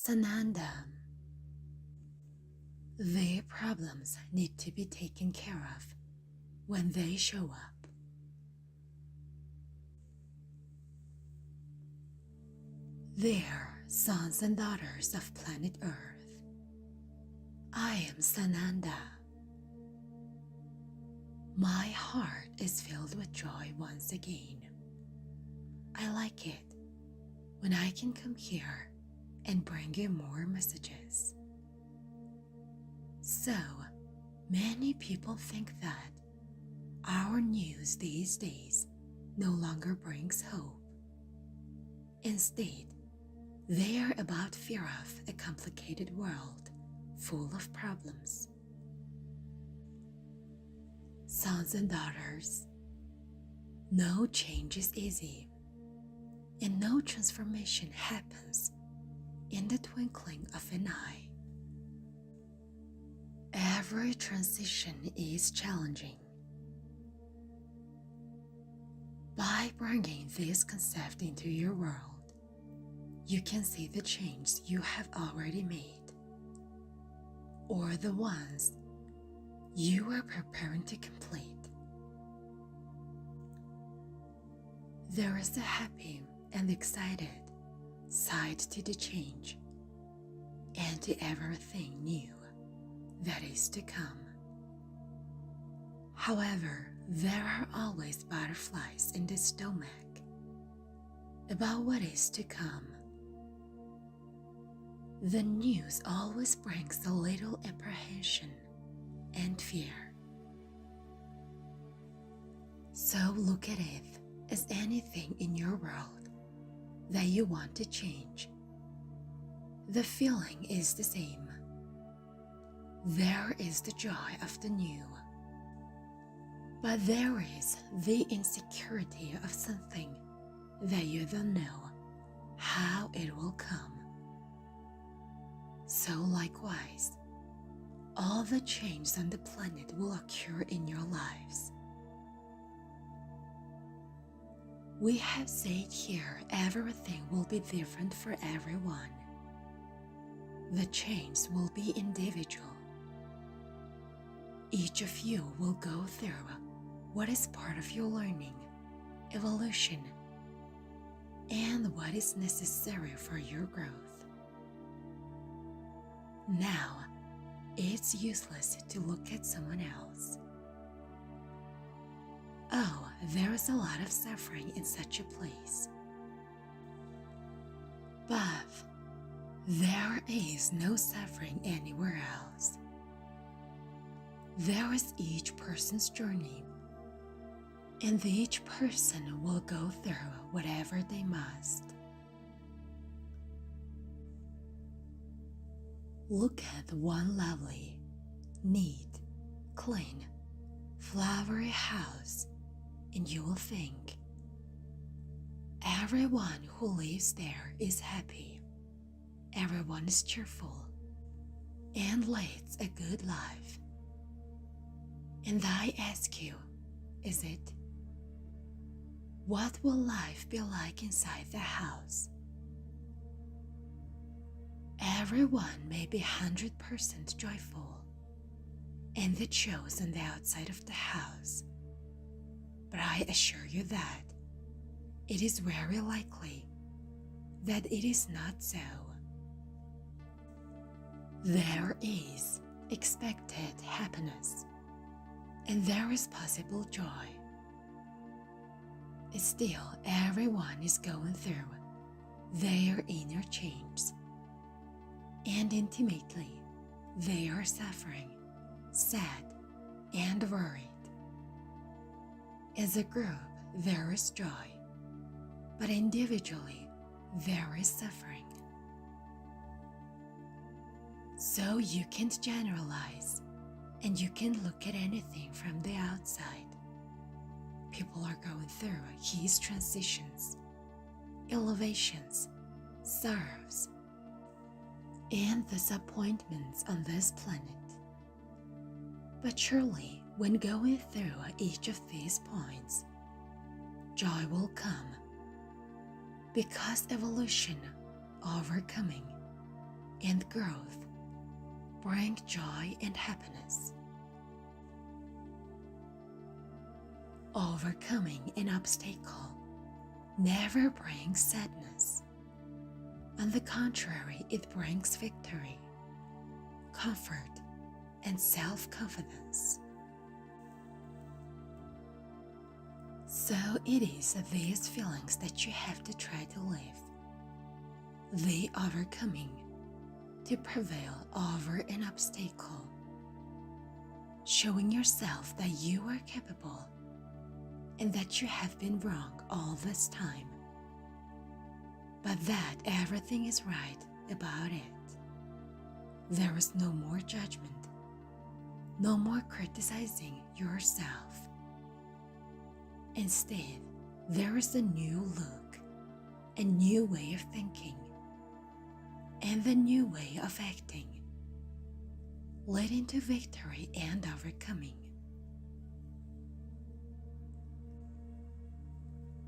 Sananda. Their problems need to be taken care of when they show up. They're sons and daughters of planet Earth. I am Sananda. My heart is filled with joy once again. I like it when I can come here and bring you more messages. So, many people think that our news these days no longer brings hope. Instead, they are about fear of a complicated world full of problems. Sons and daughters, no change is easy, and no transformation happens in the twinkling of an eye. Every transition is challenging. By bringing this concept into your world, you can see the change you have already made, or the ones you are preparing to complete. There is a happy and excited side to the change and to everything new that is to come. However, there are always butterflies in the stomach about what is to come. The news always brings a little apprehension and fear. So look at it as anything in your world that you want to change. The feeling is the same. There is the joy of the new, but there is the insecurity of something that you don't know how it will come. So likewise, all the changes on the planet will occur in your lives. We have said here everything will be different for everyone. The change will be individual. Each of you will go through what is part of your learning, evolution, and what is necessary for your growth. Now, it's useless to look at someone else. Oh, there is a lot of suffering in such a place. But there is no suffering anywhere else. There is each person's journey, and each person will go through whatever they must. Look at one lovely, neat, clean, flowery house, and you will think, everyone who lives there is happy, everyone is cheerful, and leads a good life. And I ask you, is it? What will life be like inside the house? Everyone may be 100% joyful, and it shows on the outside of the house. But I assure you that it is very likely that it is not so. There is expected happiness, and there is possible joy. Still, everyone is going through their inner change, and intimately they are suffering, sad, and worried. As a group, there is joy, but individually, there is suffering. So you can't generalize, and you can look at anything from the outside. People are going through his transitions, elevations, sorrows, and disappointments on this planet. But surely, when going through each of these points, joy will come, because evolution, overcoming, and growth bring joy and happiness. Overcoming an obstacle never brings sadness. On the contrary, it brings victory, comfort, and self-confidence. So it is these feelings that you have to try to live, the overcoming, to prevail over an obstacle, showing yourself that you are capable and that you have been wrong all this time, but that everything is right about it. There is no more judgment, no more criticizing yourself. Instead, there is a new look, a new way of thinking, and a new way of acting, leading to victory and overcoming.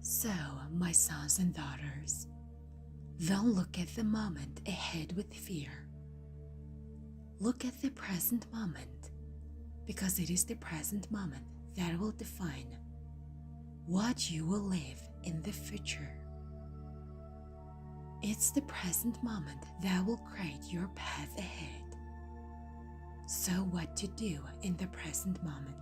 So, my sons and daughters, don't look at the moment ahead with fear. Look at the present moment, because it is the present moment that will define what you will live in the future. It's the present moment that will create your path ahead. So what to do in the present moment?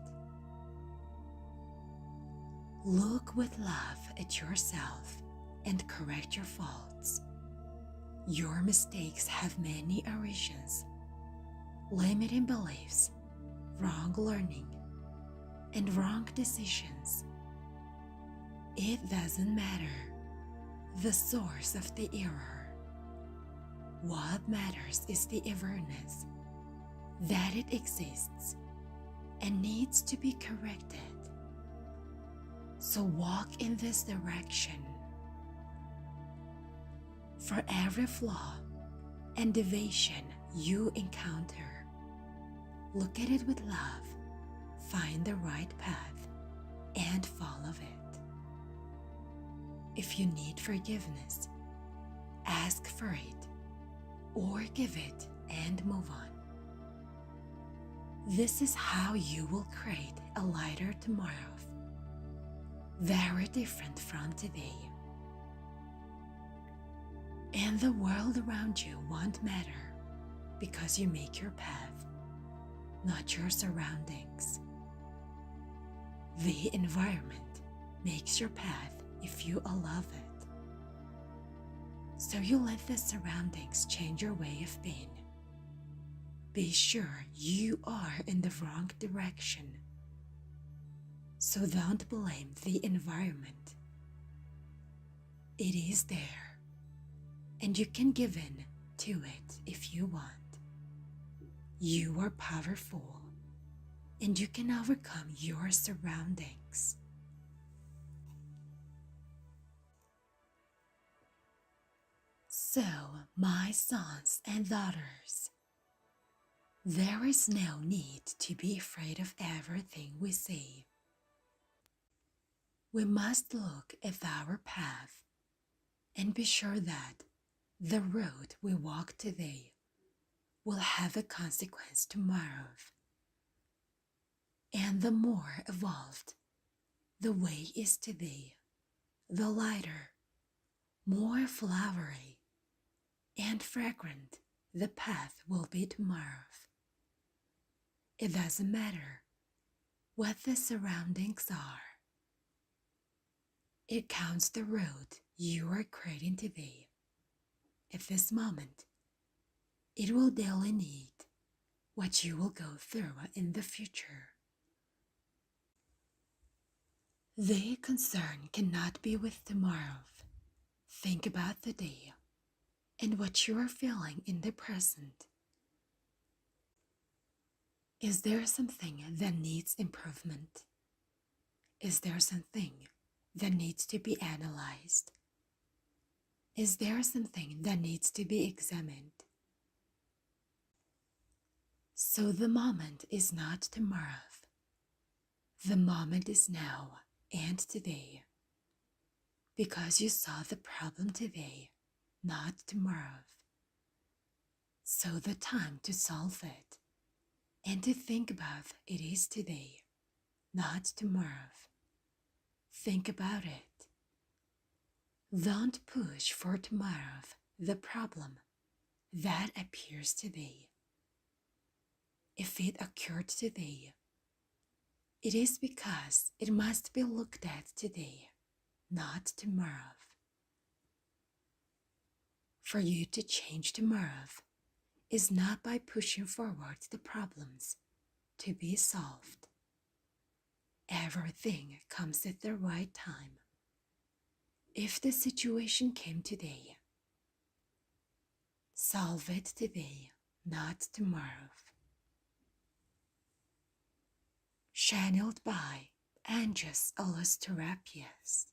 Look with love at yourself and correct your faults. Your mistakes have many origins: limiting beliefs, wrong learning, and wrong decisions. It doesn't matter the source of the error. What matters is the awareness that it exists and needs to be corrected. So walk in this direction. For every flaw and deviation you encounter, look at it with love, find the right path, and follow it. If you need forgiveness, ask for it, or give it and move on. This is how you will create a lighter tomorrow, very different from today. And the world around you won't matter, because you make your path, not your surroundings. The environment makes your path if you allow it. So you let the surroundings change your way of being. Be sure you are in the wrong direction. So don't blame the environment. It is there, and you can give in to it if you want. You are powerful, and you can overcome your surroundings. So, my sons and daughters, there is no need to be afraid of everything we see. We must look at our path and be sure that the road we walk today will have a consequence tomorrow. And the more evolved the way is today, the lighter, more flowery, and fragrant the path will be tomorrow. It doesn't matter what the surroundings are. It counts the road you are creating today. At this moment, it will delineate what you will go through in the future. The concern cannot be with tomorrow. Think about the day and what you are feeling in the present. Is there something that needs improvement? Is there something that needs to be analyzed? Is there something that needs to be examined? So the moment is not tomorrow. The moment is now and today. Because you saw the problem today, not tomorrow. So the time to solve it and to think about it is today, not tomorrow. Think about it. Don't push for tomorrow the problem that appears today. If it occurred today, it is because it must be looked at today, not tomorrow. For you to change tomorrow is not by pushing forward the problems to be solved. Everything comes at the right time. If the situation came today, solve it today, not tomorrow. Channeled by Angus Illustrapius.